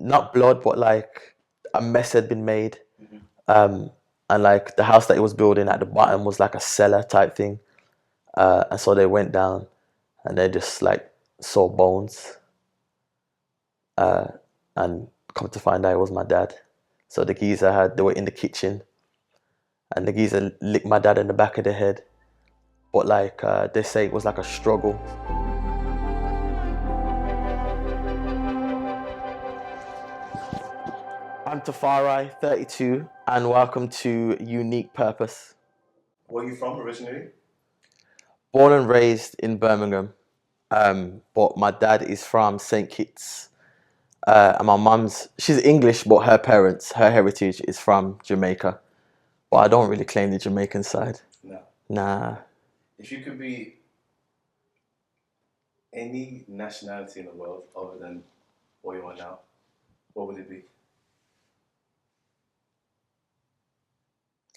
not blood, but like a mess had been made. Mhm. And like the house that he was building at the bottom was like a cellar type thing. And so they went down and they just like saw bones. And come to find out it was my dad. So the geezer they were in the kitchen and the geezer licked my dad in the back of the head. But like they say it was like a struggle. I'm Tafari, 32, and welcome to Unique Purpose. Where are you from originally? Born and raised in Birmingham, but my dad is from St. Kitts. And my mum's, she's English, but her heritage is from Jamaica. But I don't really claim the Jamaican side. No. Nah. If you could be any nationality in the world other than what you are now, what would it be?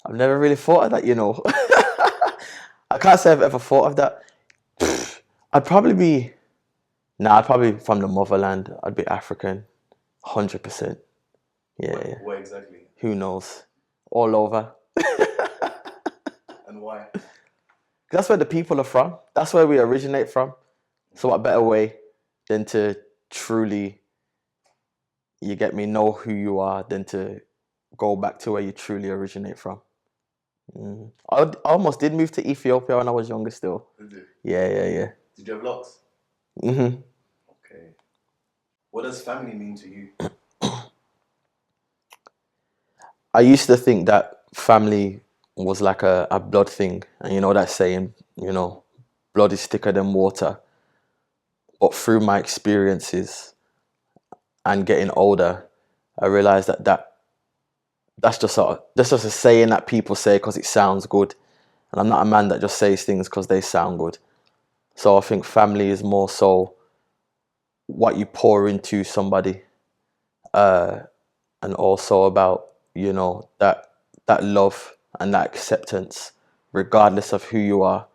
I've never really thought of that, you know. I can't say I've ever thought of that. I'd probably be, I'd probably be from the motherland. I'd be African, 100%. Yeah. Where exactly? Who knows? All over. And why? That's where the people are from. That's where we originate from. So what better way than to truly, you get me, know who you are than to go back to where you truly originate from. I almost did move to Ethiopia when I was younger still. Did you? Yeah. Did you have locks? Mm-hmm. Okay. What does family mean to you? I used to think that family was like a blood thing. And you know that saying, blood is thicker than water. But through my experiences and getting older, I realized that's just a saying that people say because it sounds good. And I'm not a man that just says things because they sound good. So I think family is more so what you pour into somebody, and also about, that love and that acceptance, regardless of who you are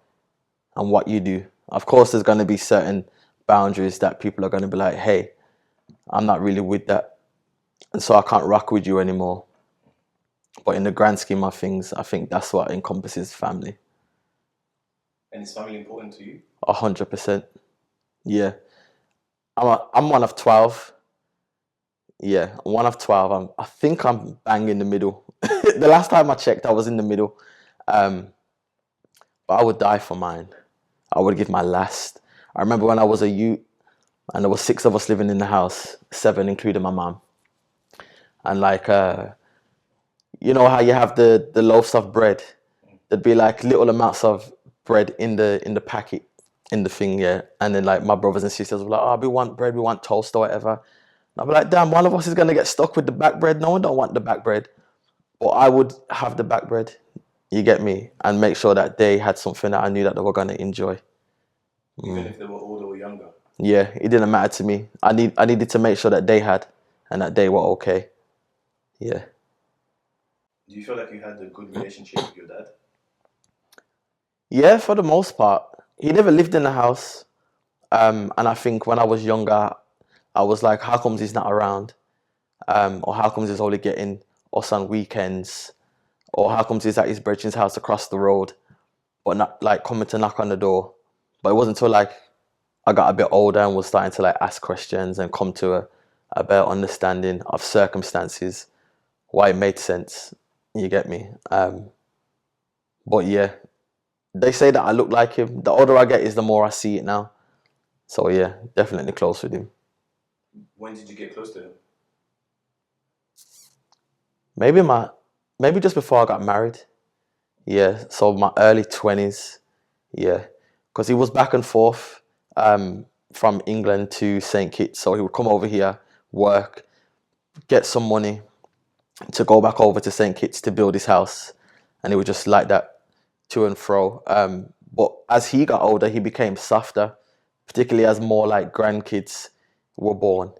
and what you do. Of course, there's going to be certain boundaries that people are going to be like, hey, I'm not really with that, and so I can't rock with you anymore. But in the grand scheme of things, I think that's what encompasses family. And is family important to you? 100%. Yeah. I'm one of 12. Yeah, I'm one of 12. I think I'm bang in the middle. The last time I checked, I was in the middle. But I would die for mine. I would give my last. I remember when I was a youth and there was 6 of us living in the house, 7 including my mom. And like, you know how you have the loaves of bread? There'd be like little amounts of bread in the packet, in the thing, yeah. And then like my brothers and sisters were like, oh, we want bread, we want toast or whatever. And I'd be like, damn, one of us is gonna get stuck with the back bread. No one don't want the back bread. But I would have the back bread, you get me, and make sure that they had something that I knew that they were gonna enjoy. Even if they were older or younger? Yeah, it didn't matter to me. I needed to make sure that they had and that they were okay. Yeah. Do you feel like you had a good relationship with your dad? Yeah, for the most part. He never lived in the house. And I think when I was younger, I was like, how comes he's not around? Or how comes he's only getting us on weekends? Or how comes he's at his brethren's house across the road, but not like coming to knock on the door? But it wasn't until like I got a bit older and was starting to like ask questions and come to a better understanding of circumstances, why it made sense. You get me? But yeah, they say that I look like him. The older I get is the more I see it now. So yeah, definitely close with him. When did you get close to him? Maybe just before I got married. Yeah, so my early 20s. Yeah, because he was back and forth from England to St. Kitts. So he would come over here, work, get some money to go back over to St. Kitts to build his house. And he would just like that to and fro. But as he got older, he became softer, particularly as more like grandkids were born.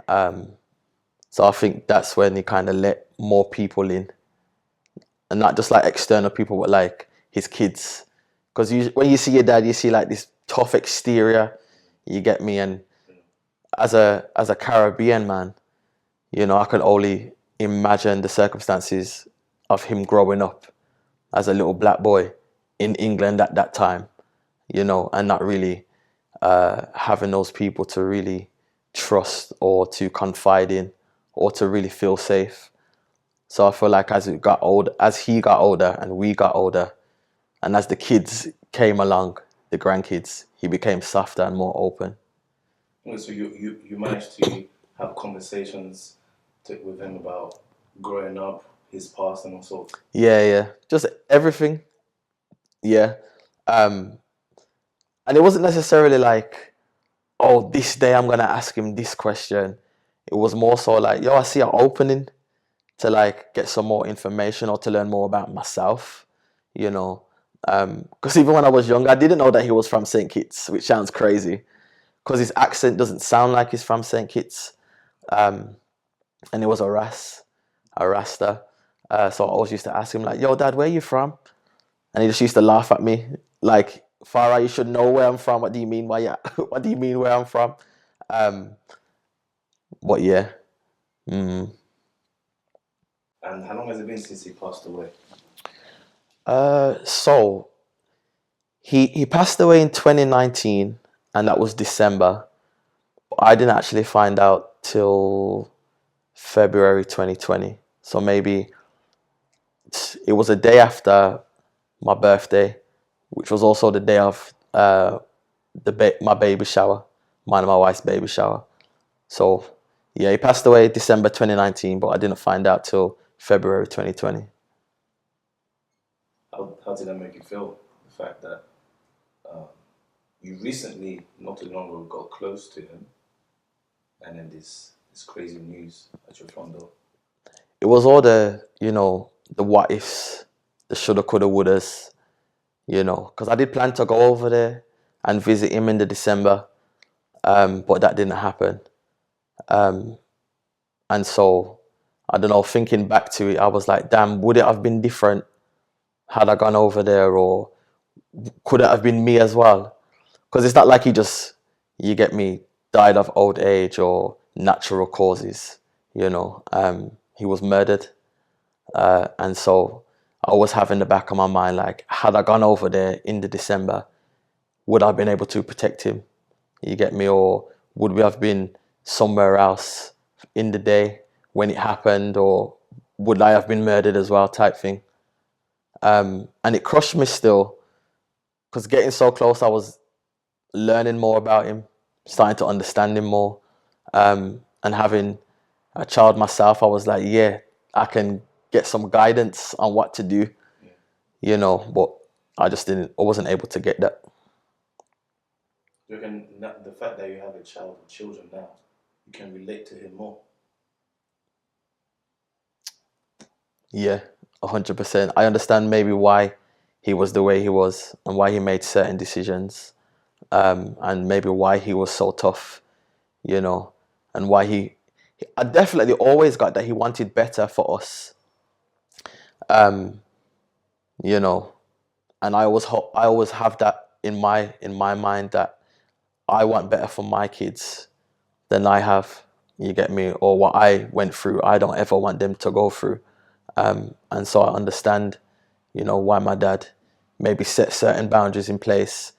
So I think that's when he kind of let more people in. And not just like external people, but like his kids. Because when you see your dad, you see like this tough exterior. You get me? And as a Caribbean man, You know, I can only imagine the circumstances of him growing up as a little black boy in England at that time, you know, and not really having those people to really trust or to confide in or to really feel safe. So I feel like as he got older and we got older, and as the kids came along, the grandkids, he became softer and more open. So you managed to have conversations with him about growing up, his past, and all sorts. Yeah, yeah, just everything. Yeah, um, and it wasn't necessarily like, oh, this day I'm gonna ask him this question. It was more so like, yo, I see an opening to like get some more information or to learn more about myself, you know. Because even when I was young, I didn't know that he was from St. Kitts, which sounds crazy because his accent doesn't sound like he's from St. Kitts. Um, and he was a Rasta. So I always used to ask him like, yo, Dad, where you from? And he just used to laugh at me like, Farah, you should know where I'm from. What do you mean? What do you mean where I'm from? Um, but yeah. Mm. And how long has it been since he passed away? So he passed away in 2019, and that was December. I didn't actually find out till February 2020. So maybe it was a day after my birthday, which was also the day of my baby shower, mine and my wife's baby shower. So yeah, he passed away December 2019, but I didn't find out till February 2020. How did that make you feel? The fact that you recently, not too long ago, got close to him, and then this crazy news at your front door. It was all the what ifs, the shoulda, coulda, wouldas, you know, because I did plan to go over there and visit him in the December, but that didn't happen. And so, I don't know, thinking back to it, I was like, damn, would it have been different had I gone over there, or could it have been me as well? Because it's not like you get me, died of old age or natural causes, you know. He was murdered. And so I always have in the back of my mind, like, had I gone over there in the December, would I have been able to protect him? You get me? Or would we have been somewhere else in the day when it happened? Or would I have been murdered as well, type thing? And it crushed me still, because getting so close, I was learning more about him, starting to understand him more. And having a child myself, I was like, yeah, I can get some guidance on what to do, you know, but I wasn't able to get that. You reckon the fact that you have a child or children now, you can relate to him more? Yeah, 100%. I understand maybe why he was the way he was and why he made certain decisions, and maybe why he was so tough, you know, and why I definitely always got that he wanted better for us, you know, and I always have that in my mind that I want better for my kids than I have. You get me? Or what I went through, I don't ever want them to go through. And so I understand, you know, why my dad maybe set certain boundaries in place,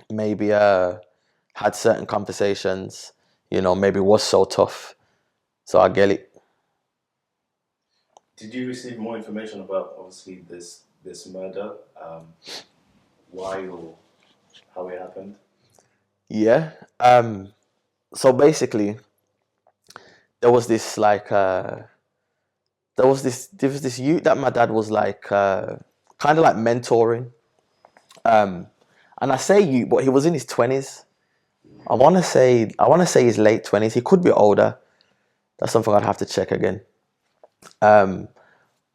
maybe had certain conversations, you know, maybe was so tough. So I get it. Did you receive more information about obviously this murder, why or how it happened? Yeah. So basically, there was this like there was this youth that my dad was like kind of like mentoring. And I say youth, but he was in his 20s. I want to say his late 20s. He could be older. That's something I'd have to check again. But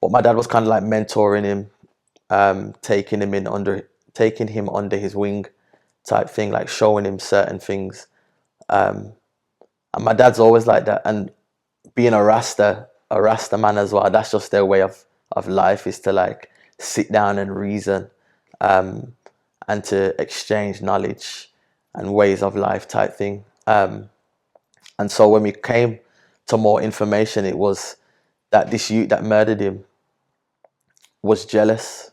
my dad was kind of like mentoring him, taking him under his wing, type thing, like showing him certain things. And my dad's always like that. And being a Rasta man as well, that's just their way of life, is to like sit down and reason, and to exchange knowledge and ways of life, type thing. And so when we came to more information, it was that this youth that murdered him was jealous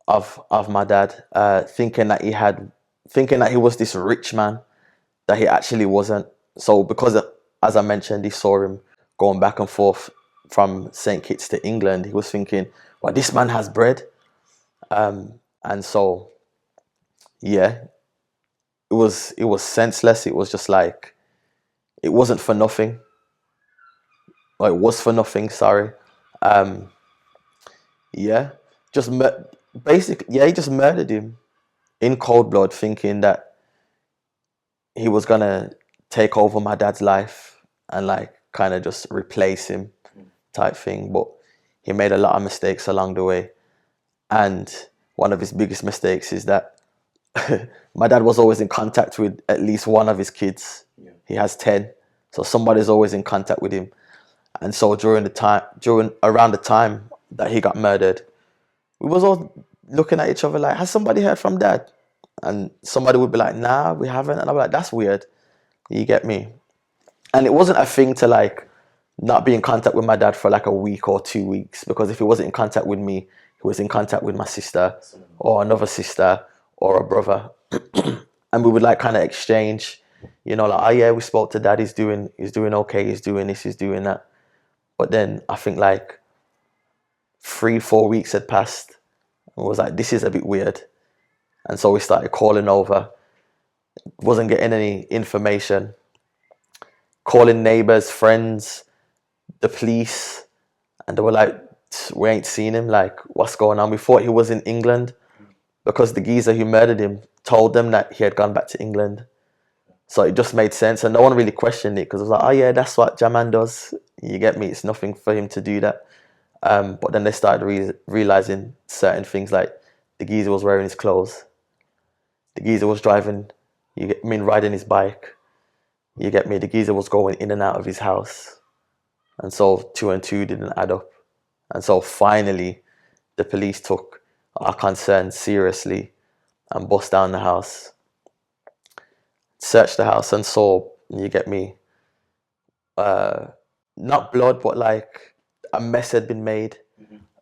of my dad, thinking that he was this rich man that he actually wasn't. So because as I mentioned, he saw him going back and forth from St. Kitts to England, he was thinking, well, this man has bread. And so yeah, it was senseless. It was just like, it wasn't for nothing. Or it was for nothing, sorry. Um, yeah, just basically, yeah, he just murdered him in cold blood, thinking that he was gonna take over my dad's life and like kind of just replace him, type thing. But he made a lot of mistakes along the way, and one of his biggest mistakes is that my dad was always in contact with at least one of his kids. Yeah. He has 10, so somebody's always in contact with him. And so during around the time that he got murdered, we was all looking at each other like, has somebody heard from dad? And somebody would be like, nah, we haven't. And I'm like, that's weird. You get me? And it wasn't a thing to like not be in contact with my dad for like a week or 2 weeks, because if he wasn't in contact with me, he was in contact with my sister or another sister or a brother. And we would like kind of exchange, like, oh yeah, we spoke to dad, he's doing okay, he's doing this, he's doing that. But then I think like 3-4 weeks had passed, and was like, this is a bit weird. And so we started calling over, wasn't getting any information, calling neighbors, friends, the police, and they were like, we ain't seen him, like, what's going on? We thought he was in England because the geezer who murdered him told them that he had gone back to England. So it just made sense, and no one really questioned it, because it was like, oh yeah, that's what Jaman does. You get me? It's nothing for him to do that. But then they started realizing certain things, like the geezer was wearing his clothes, the geezer was driving, riding his bike. You get me? The geezer was going in and out of his house. And so 2 and 2 didn't add up. And so finally, the police took our concerns seriously and bust down the house, searched the house, and saw, you get me, not blood, but like a mess had been made.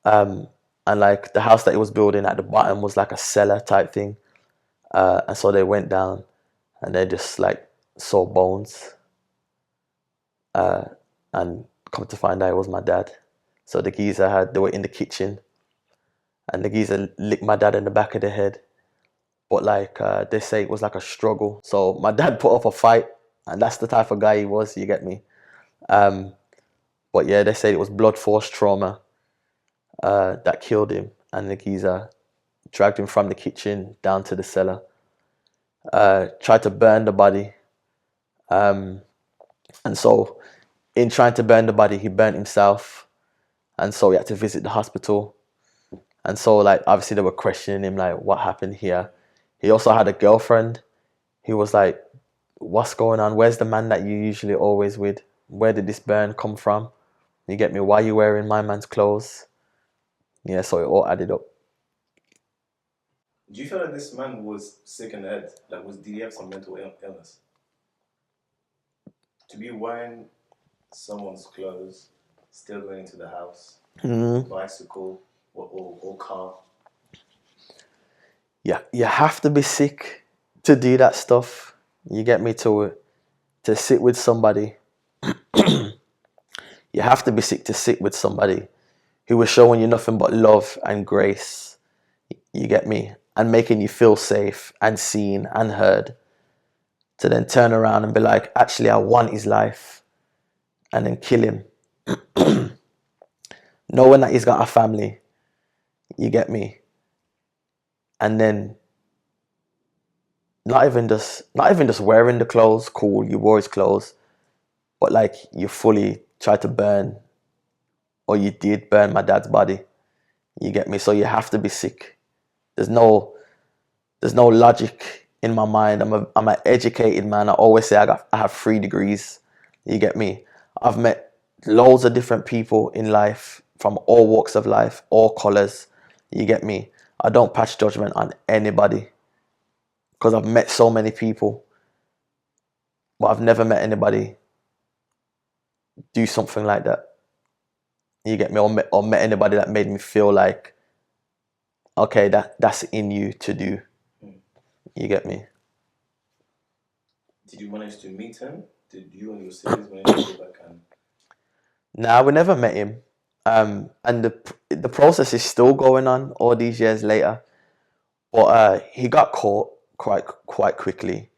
And like the house that he was building at the bottom was like a cellar type thing. And so they went down and they just like saw bones. And come to find out it was my dad. So the geezer they were in the kitchen, and the geezer licked my dad in the back of the head. But like they say it was like a struggle. So my dad put up a fight, and that's the type of guy he was, you get me? But yeah, they say it was blood force trauma that killed him, and the geezer dragged him from the kitchen down to the cellar, tried to burn the body. And so in trying to burn the body, he burnt himself, and so he had to visit the hospital. And so like obviously they were questioning him, like, what happened here? He also had a girlfriend. He was like, what's going on? Where's the man that you usually always with? Where did this burn come from? You get me? Why are you wearing my man's clothes? Yeah, so it all added up. Do you feel like this man was sick in the head? Like, did he have some mental illness? To be wearing someone's clothes, still going into the house, bicycle or car. Yeah, you have to be sick to do that stuff. You get me? To sit with somebody. You have to be sick to sit with somebody who was showing you nothing but love and grace. You get me? And making you feel safe and seen and heard. To then turn around and be like, actually, I want his life. And then kill him. Knowing that he's got a family. You get me? And then not even just wearing the clothes, cool, you wore his clothes, but like you fully tried to burn, or you did burn my dad's body. You get me? So you have to be sick. There's no logic in my mind. I'm an educated man. I always say I have 3 degrees. You get me? I've met loads of different people in life, from all walks of life, all colors. You get me? I don't pass judgment on anybody, because I've met so many people, but I've never met anybody do something like that. You get me? Or met anybody that made me feel like, okay, that's in you to do. You get me? Did you manage to meet him? Did you and your siblings manage to go back and? Nah, we never met him. And the process is still going on all these years later. But he got caught quite quickly,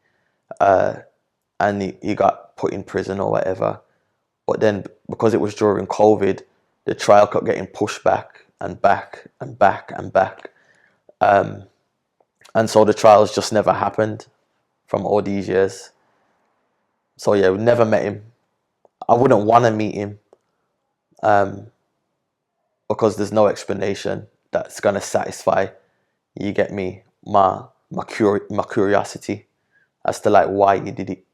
and he got put in prison or whatever. But then because it was during COVID, the trial kept getting pushed back and back and back and back. And so the trials just never happened from all these years. So yeah, we never met him. I wouldn't want to meet him, because there's no explanation that's gonna satisfy, you get me, my curiosity as to like why you did it.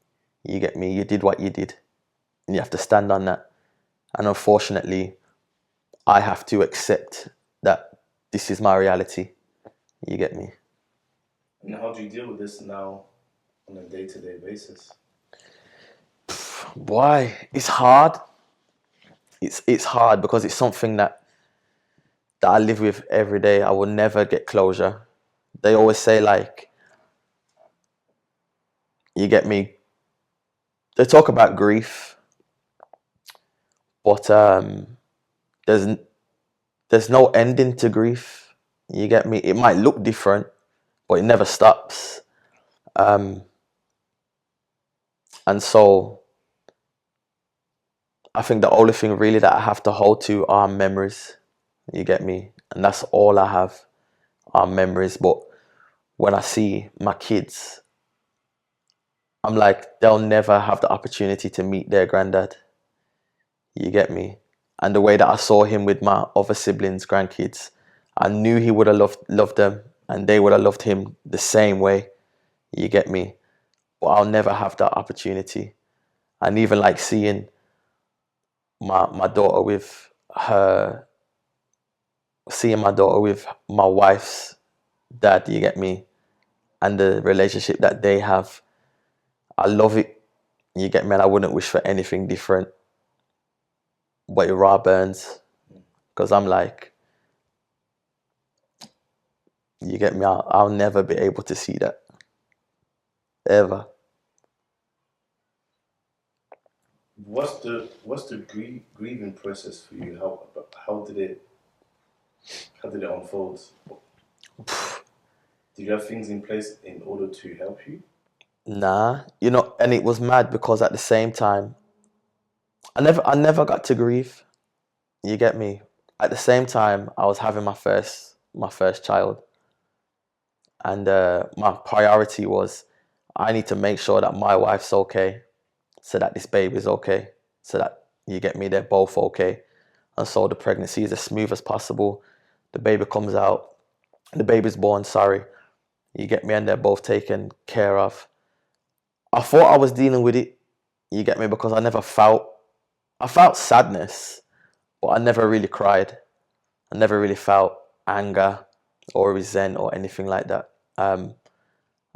You get me? You did what you did, and you have to stand on that. And unfortunately, I have to accept that this is my reality. You get me? And how do you deal with this now on a day-to-day basis? Why? It's hard. It's hard because it's something that I live with every day. I will never get closure. They always say like, you get me? They talk about grief, but there's there's no ending to grief. You get me? It might look different, but it never stops. And so I think the only thing really that I have to hold to are memories. You get me? And that's all I have, are memories. But when I see my kids, I'm like, they'll never have the opportunity to meet their granddad. You get me? And the way that I saw him with my other siblings, grandkids, I knew he would have loved them, and they would have loved him the same way. You get me? But I'll never have that opportunity. And even like seeing my daughter with her, seeing my daughter with my wife's dad, you get me? And the relationship that they have, I love it. You get me? And I wouldn't wish for anything different. But it raw burns, because I'm like, you get me? I'll never be able to see that, ever. What's the grieving process for you? How did it unfold? Did you have things in place in order to help you? Nah, and it was mad because at the same time, I never got to grieve. You get me? At the same time, I was having my first child, and my priority was, I need to make sure that my wife's okay, so that this baby's okay, so that, you get me, they're both okay, and so the pregnancy is as smooth as possible. The baby comes out, the baby's born. Sorry, you get me, and they're both taken care of. I thought I was dealing with it, you get me, because I felt sadness, but I never really cried. I never really felt anger or resent or anything like that. And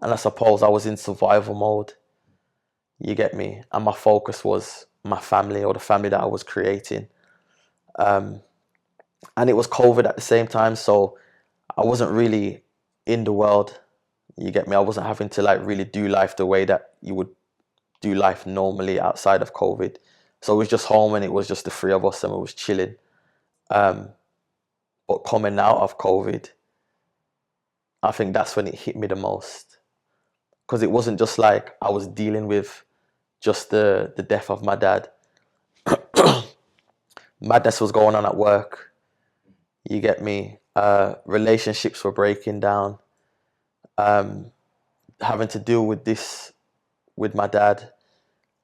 I suppose I was in survival mode, you get me, and my focus was my family, or the family that I was creating. And it was COVID at the same time, so I wasn't really in the world, you get me. I wasn't having to like really do life the way that you would do life normally outside of COVID. So it was just home, and it was just the three of us, and we was chilling. But coming out of COVID, I think that's when it hit me the most, because it wasn't just like I was dealing with just the death of my dad. Madness was going on at work. You get me? Relationships were breaking down. Having to deal with this with my dad.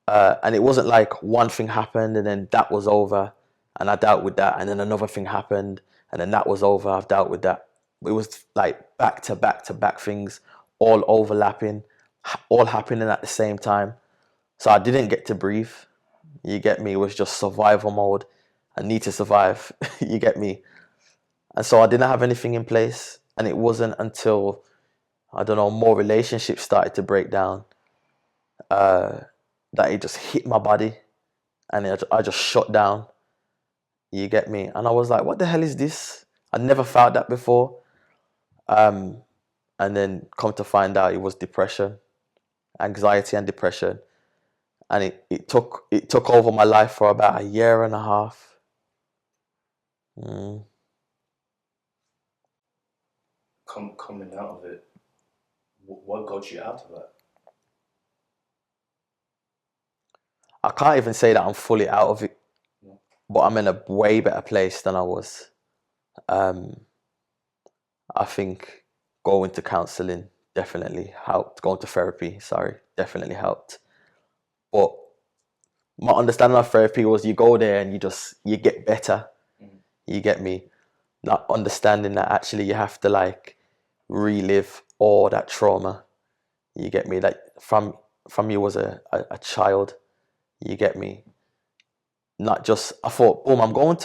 And it wasn't like one thing happened and then that was over and I dealt with that, and then another thing happened and then that was over, I've dealt with that. It was like back to back to back things, all overlapping, all happening at the same time. So I didn't get to breathe. You get me? It was just survival mode. I need to survive. You get me? And so I didn't have anything in place. And it wasn't until, I don't know, more relationships started to break down, that it just hit my body. and I just shut down. You get me? And I was like, what the hell is this? I never felt that before. Um, and then come to find out it was depression, anxiety and depression. And it took over my life for about a year and a half. Mm. Coming out of it, what got you out of that? I can't even say that I'm fully out of it, No. but I'm in a way better place than I was. Um, I think going to counseling definitely helped. Going to therapy, sorry, definitely helped. But my understanding of therapy was you go there and you get better. Mm. You get me? Not understanding that actually you have to like relive all that trauma. You get me? Like from you was a child. You get me? Not just I thought, boom, I'm going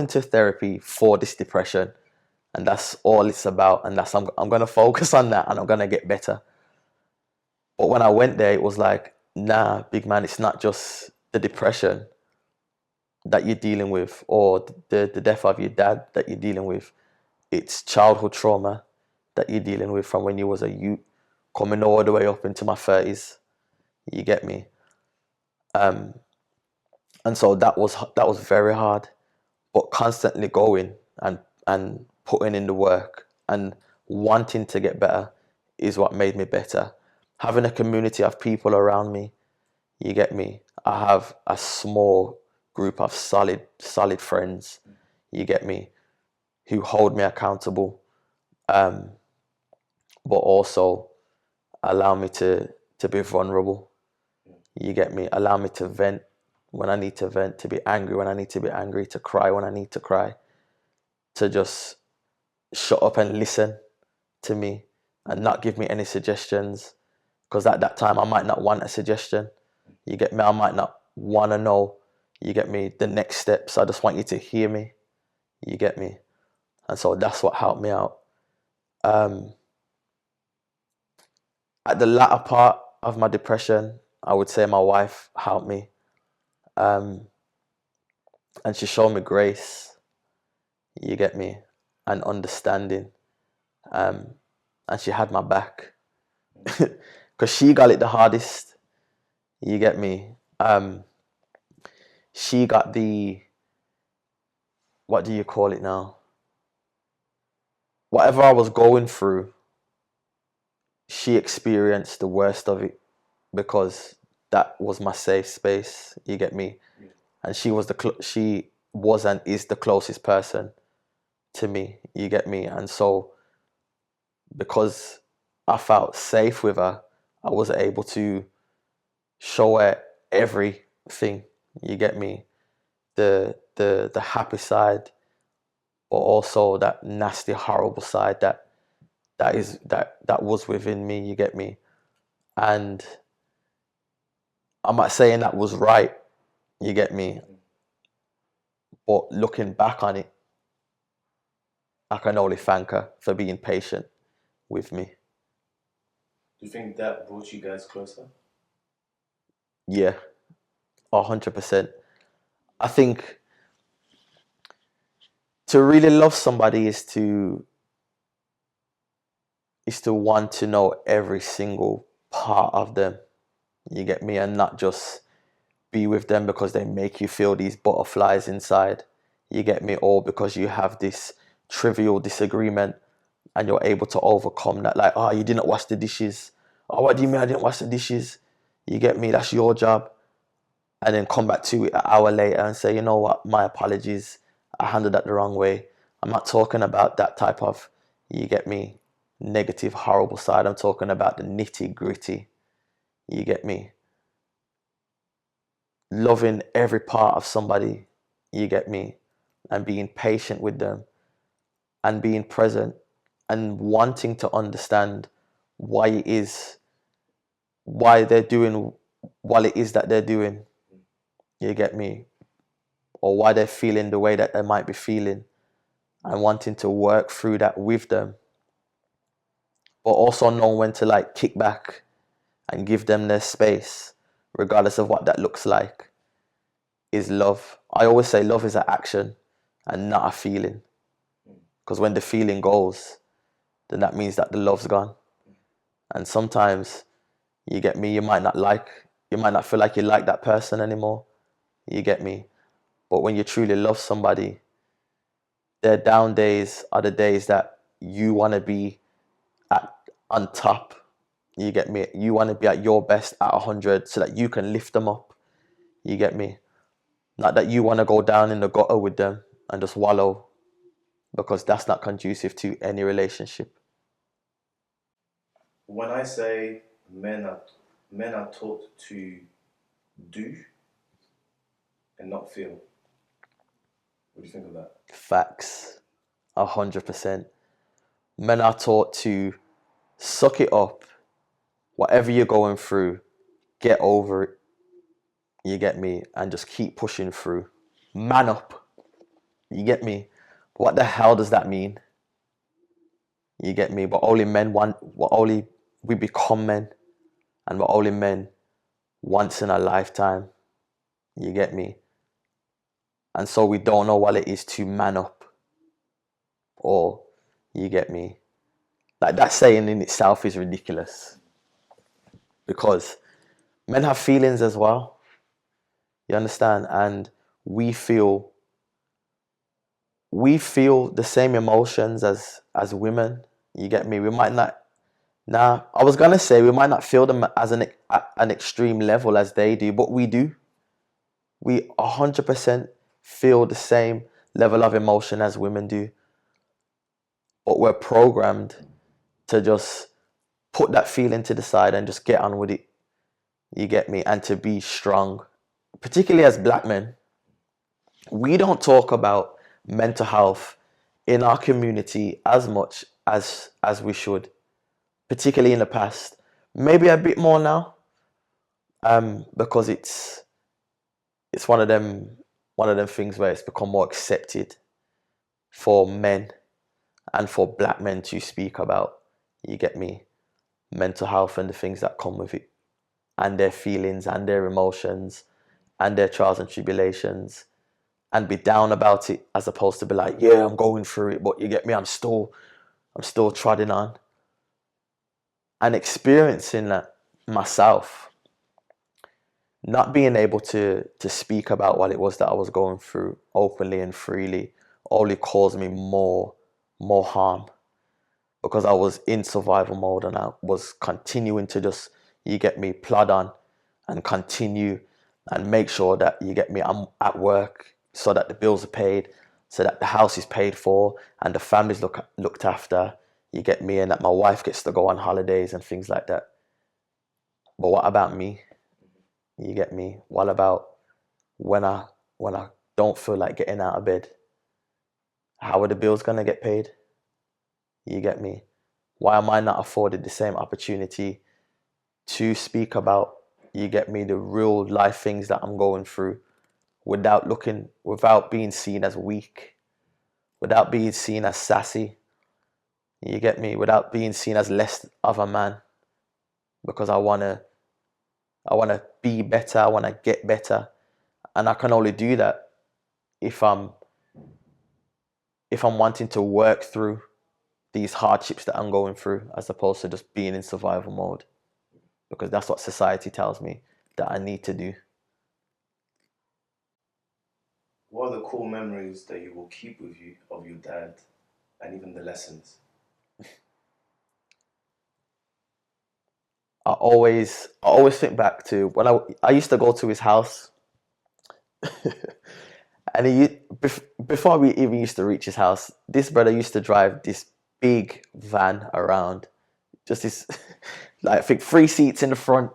to therapy for this depression, and that's all it's about, and I'm gonna focus on that, and I'm gonna get better. But when I went there, it was like, nah, big man, it's not just the depression that you're dealing with, or the death of your dad that you're dealing with. It's childhood trauma that you're dealing with from when you was a youth, coming all the way up into my 30s. You get me? Um, and so that was very hard. But constantly going and putting in the work and wanting to get better is what made me better. Having a community of people around me, you get me? I have a small group of solid friends, you get me, who hold me accountable, um, but also allow me to be vulnerable. You get me? Allow me to vent when I need to vent, to be angry when I need to be angry, to cry when I need to cry, to just shut up and listen to me and not give me any suggestions. Because at that time, I might not want a suggestion. You get me? I might not want to know, you get me, the next steps. I just want you to hear me. You get me? And so that's what helped me out. Um, at the latter part of my depression, I would say my wife helped me. Um, and she showed me grace, you get me, and understanding. Um, and she had my back. Because she got it the hardest, you get me. She got the, what do you call it now? Whatever I was going through, she experienced the worst of it because that was my safe space. You get me? Yeah. And she was and is the closest person to me. You get me? And so because I felt safe with her, I was able to show her everything. You get me? The happy side, but also that nasty, horrible side that was within me. You get me? And I'm not saying that was right. You get me? But looking back on it, I can only thank her for being patient with me. Do you think that brought you guys closer? Yeah, 100%. I think to really love somebody is to want to know every single part of them. You get me? And not just be with them because they make you feel these butterflies inside. You get me? Or because you have this trivial disagreement and you're able to overcome that. Like, oh, you didn't wash the dishes. Oh, what do you mean I didn't wash the dishes? You get me? That's your job. And then come back to it an hour later and say, you know what? My apologies. I handled that the wrong way. I'm not talking about that type of, you get me, negative, horrible side. I'm talking about the nitty gritty. You get me? Loving every part of somebody, you get me, and being patient with them and being present and wanting to understand why it is, why they're doing what it is that they're doing, you get me, or why they're feeling the way that they might be feeling, and wanting to work through that with them, but also know when to like kick back and give them their space, regardless of what that looks like. is love. I always say love is an action and not a feeling. Because when the feeling goes, then that means that the love's gone. And sometimes, you get me, you might not feel like you like that person anymore. You get me? But when you truly love somebody, their down days are the days that you want to be on top. You get me? You want to be at your best at 100 so that you can lift them up. You get me? Not that you want to go down in the gutter with them and just wallow, because that's not conducive to any relationship. When I say men are taught to do and not feel, what do you think of that? Facts. 100%. Men are taught to suck it up. Whatever you're going through, get over it. You get me? And just keep pushing through. Man up. You get me? What the hell does that mean? You get me? But we become men, and we're only men once in a lifetime. You get me? And so we don't know what it is to man up. Or, you get me? Like, that saying in itself is ridiculous. Because men have feelings as well. You understand? And we feel the same emotions as women. You get me? We might not. Nah, I was gonna say we might not feel them as an extreme level as they do, but we do. We 100% feel the same level of emotion as women do. But we're programmed to just put that feeling to the side and just get on with it. You get me? And to be strong. Particularly as black men, we don't talk about mental health in our community as much as we should, particularly in the past. Maybe a bit more now, because it's one of them things where it's become more accepted for men and for black men to speak about. You get me? Mental health and the things that come with it, and their feelings and their emotions and their trials and tribulations, and be down about it, as opposed to be like, yeah, I'm going through it, but you get me, I'm still trotting on. And experiencing that myself, not being able to speak about what it was that I was going through openly and freely, only caused me more harm, because I was in survival mode and I was continuing to just, you get me, plod on and continue and make sure that, you get me, I'm at work so that the bills are paid, so that the house is paid for and the family's looked after, you get me, and that my wife gets to go on holidays and things like that. But what about me? You get me? What about when I don't feel like getting out of bed? How are the bills gonna get paid? You get me? Why am I not afforded the same opportunity to speak about, you get me, the real life things that I'm going through, without being seen as weak, without being seen as sassy, you get me, without being seen as less of a man, because I wanna be better, I wanna get better, and I can only do that if I'm wanting to work through these hardships that I'm going through, as opposed to just being in survival mode, because that's what society tells me that I need to do. What are the core memories that you will keep with you of your dad, and even the lessons? I always think back to when I used to go to his house, and before we even used to reach his house, this brother used to drive this big van around, just this like, I think 3 seats in the front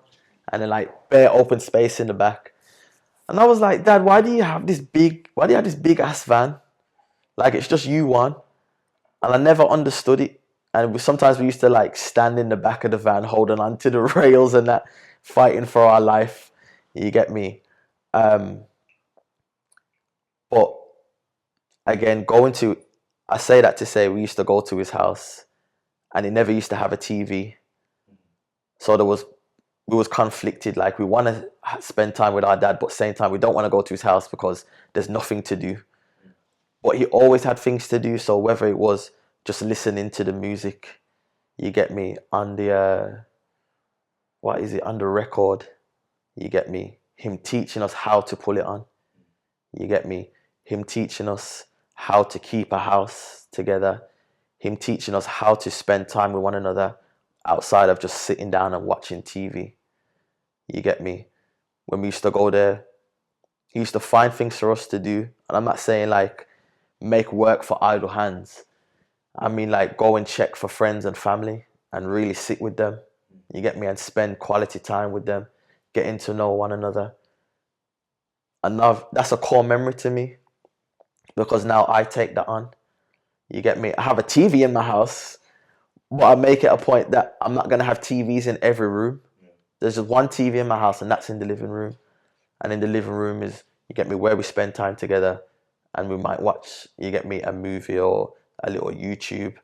and then like bare open space in the back. And I was like, Dad, why do you have this big ass van? Like, it's just you one. And I never understood it. And sometimes we used to like stand in the back of the van holding on to the rails and that, fighting for our life. You get me? But again, I say that to say we used to go to his house and he never used to have a TV. So there was we was conflicted. Like, we want to spend time with our dad, but same time we don't want to go to his house because there's nothing to do. But he always had things to do. So whether it was just listening to the music, you get me, on the what is it, on the record, you get me, him teaching us how to pull it on, you get me, him teaching us how to keep a house together, him teaching us how to spend time with one another outside of just sitting down and watching TV. You get me? When we used to go there, he used to find things for us to do. And I'm not saying like make work for idle hands. I mean like go and check for friends and family and really sit with them. You get me? And spend quality time with them, getting to know one another. And now that's a core memory to me because now I take that on. You get me? I have a TV in my house, but I make it a point that I'm not going to have TVs in every room. There's just one TV in my house, and that's in the living room. And in the living room is, you get me, where we spend time together, and we might watch, you get me, a movie or a little YouTube.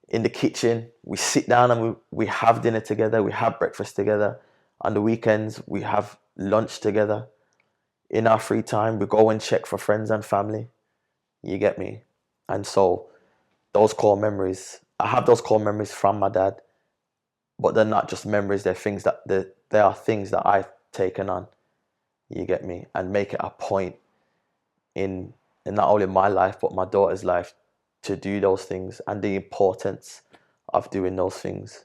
In the kitchen, we sit down and we have dinner together, we have breakfast together. On the weekends, we have lunch together. In our free time, we go and check for friends and family. You get me? And so those core memories, I have those core memories from my dad, but they're not just memories, they're things that they are things that I've taken on. You get me? And make it a point in not only my life but my daughter's life to do those things and the importance of doing those things.